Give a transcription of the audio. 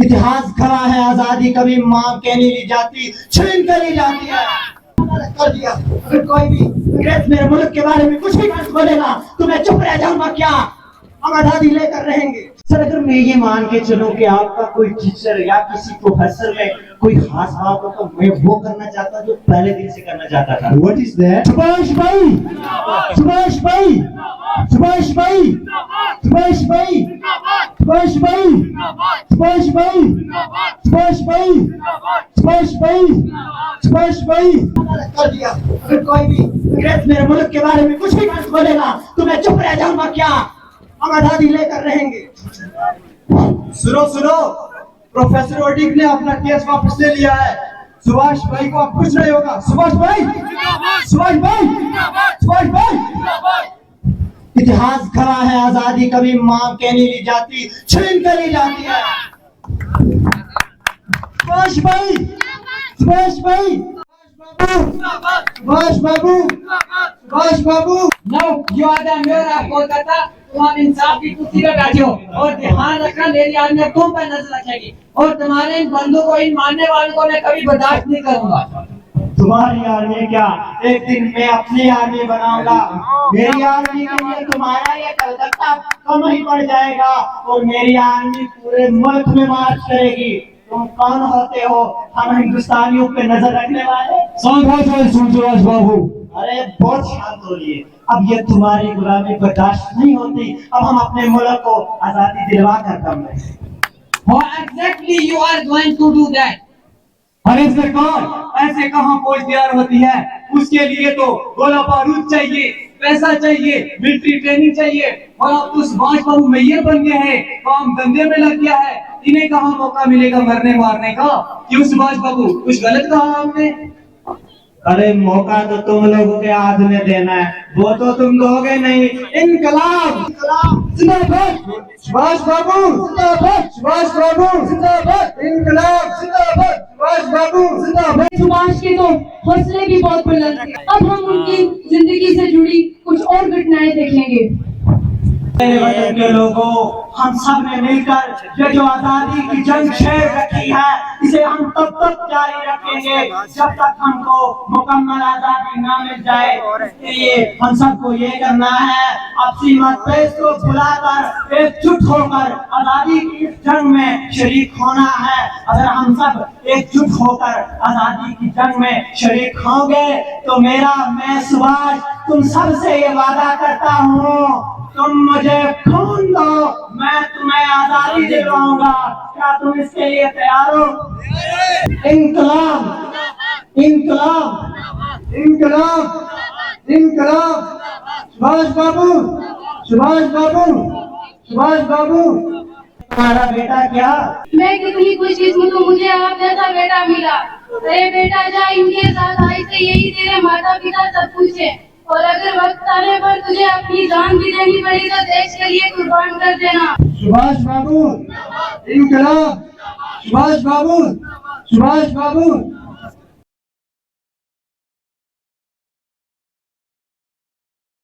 इतिहास खड़ा है, आजादी कभी मांग के नहीं ली जाती, छीन कर ली जाती है। कर दिया। अगर कोई भी अंग्रेज मेरे मुल्क के बारे में कुछ भी गलत बोलेगा तो मैं चुप रह जाऊंगा क्या? हम आजादी लेकर रहेंगे। सर, अगर मैं ये मान के चलूं कि आपका कोई टीचर या किसी प्रोफेसर में कोई खास बात हो तो मैं वो करना चाहता जो पहले दिन से करना चाहता था। What is that? सुभाष भाई, सुभाष भाई, सुभाष भाई, सुभाष भाई, सुभाष भाई, सुभाष भाई, सुभाष भाई, सुभाष भाई, सुभाष भाई। कर दिया। अगर कोई भी अंग्रेज मेरे मुल्क के बारे में कुछ भी गलत बोलेगा तो मैं चुप रह जाऊंगा क्या? हम आजादी लेकर रहेंगे। सुनो सुनो, प्रोफेसर ओडिक ने अपना केस वापस ले लिया है। सुभाष भाई को अब कुछ नहीं होगा। सुभाष भाई, सुभाष भाई, सुभाष भाई। इतिहास खड़ा है, आजादी कभी मांग के नहीं ली जाती, छीन कर ली जाती है। सुभाष भाई, सुभाष भाई, सुभाष बाबू, सुभाष बाबू। Now you are the mayor of Kolkata. तुम अब इंसाफ की कुर्सी पे बैठे हो और ध्यान रखना मेरी आर्मी तुम पर नजर रखेगी और तुम्हारे इन बंदों को, इन मानने वालों को मैं कभी बर्दाश्त नहीं करूंगा। तुम्हारी आर्मी क्या, एक दिन मैं अपनी आर्मी बनाऊंगा। मेरी आर्मी के लिए तुम्हारा ये कलकत्ता कम ही पड़ जाएगा और मेरी आर्मी पूरे मुल्क में मार्च करेगी। तुम कौन होते हो हम हिंदुस्तानियों पे नजर रखने वाले? सुभाष बाबू, अरे बहुत शांत हो लिए। अब ये तुम्हारी गुलामी बर्दाश्त नहीं होती। अब हम अपने मुल्क को आजादी दिलवा कर दम लेंगे। What exactly you are going to do that? अरे सरकार, ऐसे कहाँ फौज तैयार होती है? उसके लिए तो गोला बारूद चाहिए, पैसा चाहिए, मिलिट्री ट्रेनिंग चाहिए। और अब तो सुभाष बाबू मेयर बन गए हैं, काम धंधे में लग गया है। इन्हें कहाँ मौका मिलेगा मरने मारने का? क्यों सुभाष बाबू, कुछ गलत कहा आपने? अरे मौका तो तुम लोगों के हाथ में देना है, वो तो तुम दोगे नहीं। इनकलाब, इनकलाब जिंदाबाद, सुभाष बाबू जिंदाबाद, सुभाष बाबू जिंदाबाद, इनकलाब जिंदाबाद, सुभाष बाबू जिंदाबाद। सुभाष के तो हौसले भी बहुत बुलंद थे। अब हम उनकी जिंदगी से जुड़ी कुछ और घटनाएं देखेंगे। वतन के लोगों, हम सब ने मिलकर ये जो आजादी की जंग छेड़ रखी है, इसे हम तब तक जारी रखेंगे जब तक हमको मुकम्मल आजादी ना मिल जाए। इसलिए हम सबको ये करना है, आपसी मतभेद को भुलाकर एकजुट होकर आजादी की इस जंग में शरीक होना है। अगर हम सब एकजुट होकर आजादी की जंग में शरीक होंगे तो मैं सुभाष तुम सबसे ये वादा करता हूँ, तुम मुझे खून दो, मैं तुम्हें आजादी दिलवाऊंगा। क्या तुम इसके लिए तैयार हो? इनकलाब, इनकलाब, इनकलाब, इनकलाब। सुभाष बाबू, सुभाष बाबू, सुभाष बाबू। तुम्हारा बेटा क्या? मैं कितनी खुश हूँ तो मुझे आप जैसा बेटा मिला। अरे बेटा जा, इनके साथ आई से यही तेरे माता पिता सब कुछ है और अगर वक्त आने पर तुझे अपनी जान भी देनी पड़ी तो देश के लिए कुर्बान कर देना। सुभाष बाबू, इनकलाब, सुभाष बाबू, सुभाष बाबू।